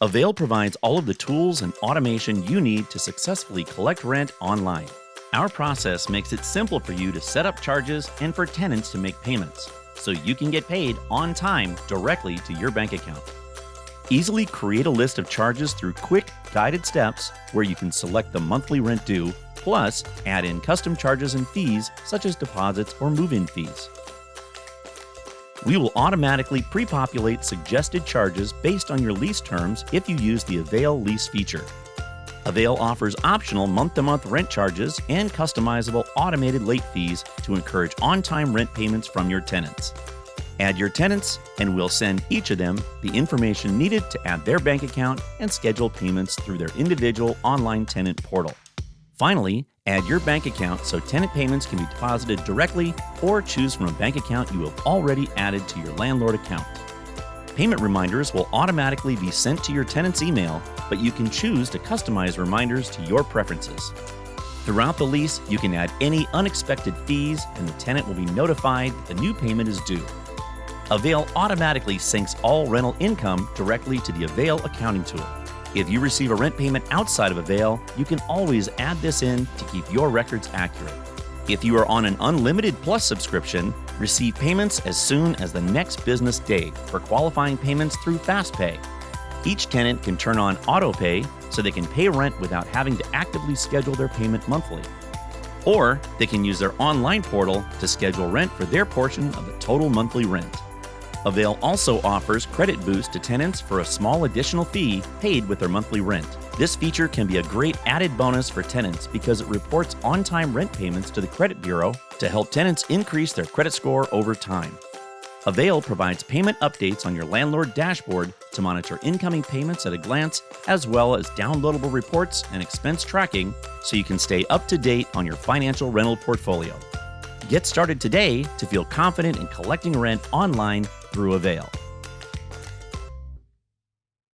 Avail provides all of the tools and automation you need to successfully collect rent online. Our process makes it simple for you to set up charges and for tenants to make payments, so you can get paid on time directly to your bank account. Easily create a list of charges through quick, guided steps where you can select the monthly rent due, plus add in custom charges and fees such as deposits or move-in fees. We will automatically pre-populate suggested charges based on your lease terms if you use the Avail Lease feature. Avail offers optional month-to-month rent charges and customizable automated late fees to encourage on-time rent payments from your tenants. Add your tenants, and we'll send each of them the information needed to add their bank account and schedule payments through their individual online tenant portal. Finally, add your bank account so tenant payments can be deposited directly or choose from a bank account you have already added to your landlord account. Payment reminders will automatically be sent to your tenant's email, but you can choose to customize reminders to your preferences. Throughout the lease, you can add any unexpected fees, and the tenant will be notified that the new payment is due. Avail automatically syncs all rental income directly to the Avail accounting tool. If you receive a rent payment outside of Avail, you can always add this in to keep your records accurate. If you are on an Unlimited Plus subscription, receive payments as soon as the next business day for qualifying payments through FastPay. Each tenant can turn on AutoPay so they can pay rent without having to actively schedule their payment monthly. Or they can use their online portal to schedule rent for their portion of the total monthly rent. Avail also offers credit boost to tenants for a small additional fee paid with their monthly rent. This feature can be a great added bonus for tenants because it reports on-time rent payments to the credit bureau to help tenants increase their credit score over time. Avail provides payment updates on your Landlord Dashboard to monitor incoming payments at a glance, as well as downloadable reports and expense tracking so you can stay up to date on your financial rental portfolio. Get started today to feel confident in collecting rent online through Avail.